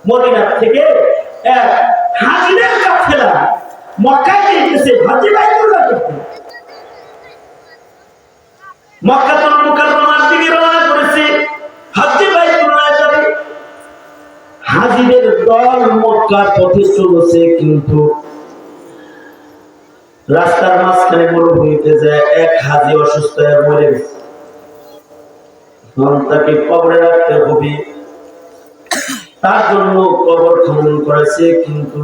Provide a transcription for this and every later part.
Medina থেকে এক হাজিদের কাফেলা মক্কায় যেতেছে হাজী বাইতুল্লাহ করতে। মক্কাতুল মুকাররমার দিকে রওনা করেছে, হাজী বাইতুল্লাহ যাবে। হাজীদের দল মক্কার পথে চলেছে, কিন্তু রাস্তার মাঝখানে মরুভূমিতে যায় এক হাজী অসুস্থ হয়ে মরে গেছে। তাকে কবরে রাখতে হবে, তার জন্য কবর খনন করেছে, কিন্তু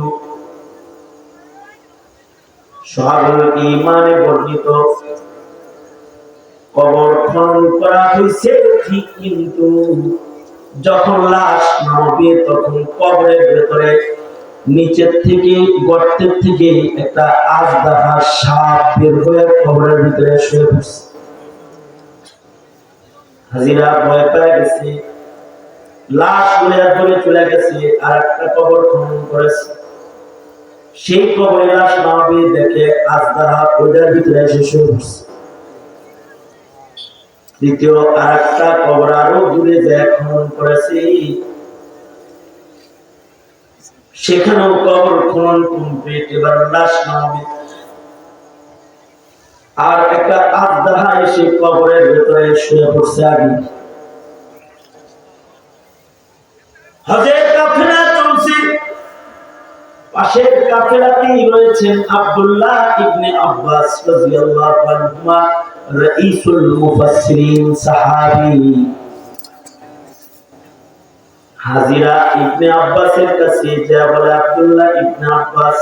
সাহাবায়ে ঈমানে বর্ণিত কবর খনন করা হয়েছে ঠিক, কিন্তু যখন লাশ নামবে তখন কবরের ভেতরে নিচের থেকে গর্তের থেকে একটা আজদাহা সাপ বের হয়ে কবরের ভিতরে শুয়ে পড়ছে। হাজিরা ভয় পেয়ে গেছে, লাশ ধরে চলে গেছে, আর একটা কবর খনন করেছে। সেই কবরে লাশ নামবে দেখে আজদাহা ওইটার ভিতরে এসে শুয়ে পড়ছে। দ্বিতীয় আর একটা কবর আরো দূরে যায় খনন করেছে, সেখানেও কবর খনন কমপ্লিট। এবার লাশ নামবে, আর একটা আজদাহা এসে কবরের ভেতরে শুয়ে পড়ছে। আগে হজের কাফেলা চলছে, পাশের কাফেলাতেই রয়েছেন আব্দুল্লাহ ইবনে আব্বাস রাদিয়াল্লাহু আনহুমা, রাইসুল মুফাসসিরিন সাহাবী। হাজিরা ইবনে আব্বাসের কাছে যা বলে, আব্দুল্লাহ ইবনে আব্বাস,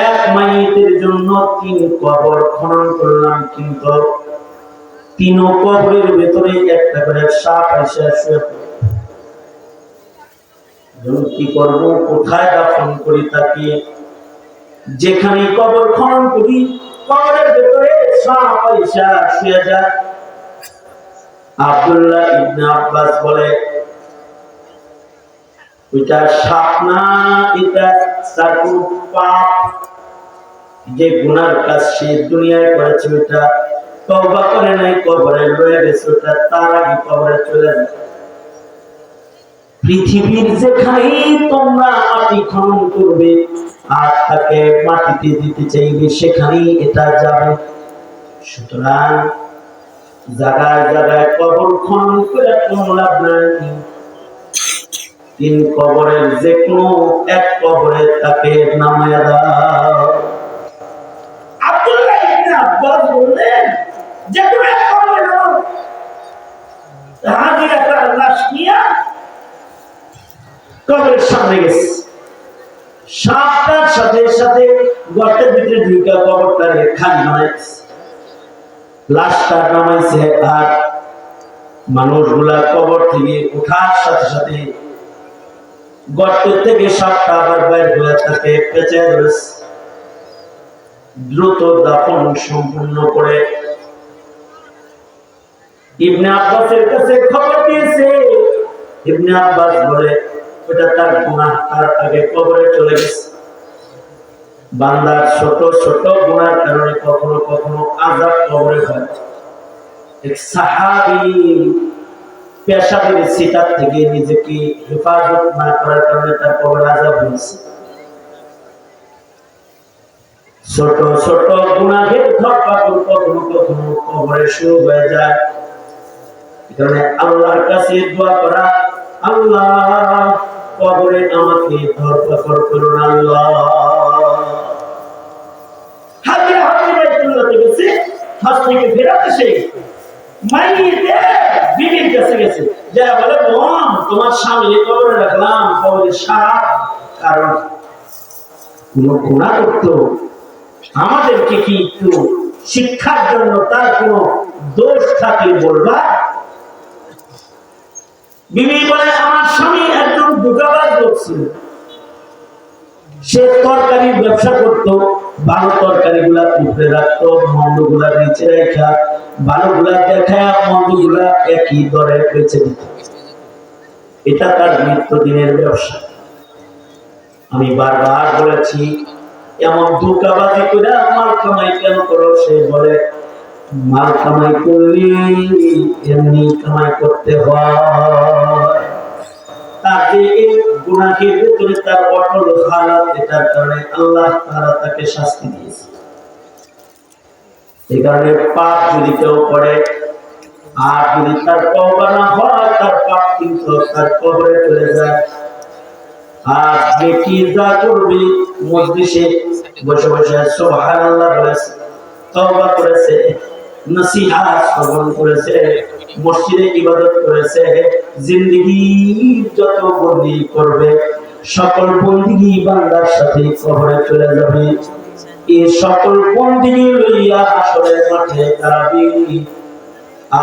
এক মাইয়িতের জন্য 3 কবর খনন করলাম, কিন্তু 3 কবরের ভেতরে একটা করে সাপ এসে শুয়ে পড়ে। কি করব, কোথায় দাফন করি তাকে? যেখানে কবর খনন করি কবরের ভেতরে সাপ এসে শুয়ে যায়। আব্দুল্লাহ ইবনে আব্বাস বলে, এটা সাপ না, এটা তার কোন পাপ, যে গুনার কাজ সে দুনিয়ায় করেছে ওটা তওবা করে নাই, কবরে রয়ে গেছে, ওটা তার আগে কবরে চলে যায়। পৃথিবীর যেখানে তোমরা মাটি খনন করবে আর তাকে মাটিতে দিতে চাইবে, সেখানেই এটা যাবে। সুতরাং জায়গায় জায়গায় কবর খনন করে কোনো লাভ নাই। 3 কবরের যে কোনো এক কবরে তাকে নামায়া দাও। আব্দুল্লাহ ইবনে আব্বাস বললেন, যে কোনো এক কবরে নাও। হাজিরা তার লাশ নিয়ে কবরের সামনে গেছে, সাপটার সাথে সাথে গর্তের ভিতরে ঢুকে কবরটারে খালি বানাইছে, লাশটা নামাইছে। আর মানুষগুলা কবর থেকে ওঠার সাথে সাথে গর্তের থেকে সাপটা আবার বের হয়ে তাকে পেঁচায় ধরেছে। দ্রুত দাফন সম্পূর্ণ করে ইবনে আব্বাসের কাছে খবর দিয়েছে। ইবনে আব্বাস বলে, ওটা তার গুনাহ, তার আগে কবরে চলে গেছে। বান্দার ছোট ছোট গুনার কারণে কখনো কখনো আযাব কবরে হয়। এক সাহাবী পেশাবের সিটার থেকে নিজেকে হেফাজত না করার কারণে তার কবরে আযাব হয়েছে। ছোট ছোট গুনাহের ধরপাকড় কখনো কখনো কবরে শুরু হয়ে যায়। এখানে আল্লাহর কাছে দোয়া করা, আল্লাহ কবরে আমাকে ধরপাকড় করুন আল্লাহ। হাজিরা হাজী বাইতুল্লাহ গেছে, হজ থেকে ফেরত এসে মাইয়িতে বিবির কাছে গেছে, যা বলে, বোন তোমার স্বামী কবরে রাখলাম, কবরে সাপ, কারণ কোন গুনাহ করতো, আমাদেরকে কি একটু শিক্ষার জন্য তার কোন দোষ থাকলে বলবা? বিবি বলে, আমার স্বামী একজন ধোঁকাবাজ লোক ছিল, সে তরকারির ব্যবসা করত, ভালো তরকারি গুলা উপরে রাখতো, মন্দ গুলা নিচে রেখা, ভালো গুলা দেখায় মন্দ গুলা একই দরে বেচে দিত। এটা তার নিত্যদিনের ব্যবসা। আমি বারবার বলেছি, এমন ধোঁকাবাজি করে মাল কামাই কেন করো? সে বলে, মাল কামাই করলে এমনি কামাই করতে হয়, তার যে এই গুনাহের ভিতরে তার অটল হালাত, এটার কারণে আল্লাহ তাআলা তাকে শাস্তি দিয়েছে। এই কারণে পাপ যদি কেউ করে আর যদি তার তওবা না হয়, তার পাপ কিন্তু তার কবরে চলে যায়। আর নেকি যা করবে মজলিসে বসে বসে সুবহানাল্লাহ বলেছে, তওবা করেছে, নসিহত শ্রবণ করেছে, মসজিদে ইবাদত করেছে, জিন্দেগীর যত বন্দি করবে সকল বন্দিগি বান্দার সাথে কবরে চলে যাবে। এই সকল বন্দিগি লইয়া হাসরের মাঠে দাঁড়াবে।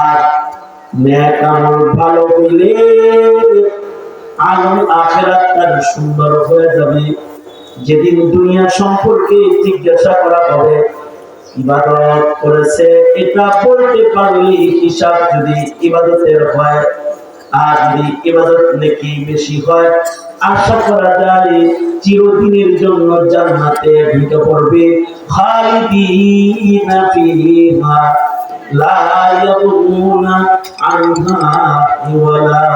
আর নেক আমল ভালো হইলে আলম আখিরাত তার সুন্দর হয়ে যাবে। যেদিন দুনিয়া সম্পর্কে জিজ্ঞাসা করা হবে, ইবাদত করেছে এটা বলতে পারলে হিসাব যদি ইবাদতের হয়, আর যদি ইবাদত নাকি বেশি হয়, আশা করা যায় চিরদিনের জন্য জান্নাতে ঢুকে পড়বে। খালিদিনা ফিহা লা ইয়াবগুনা আনহা ওয়ালা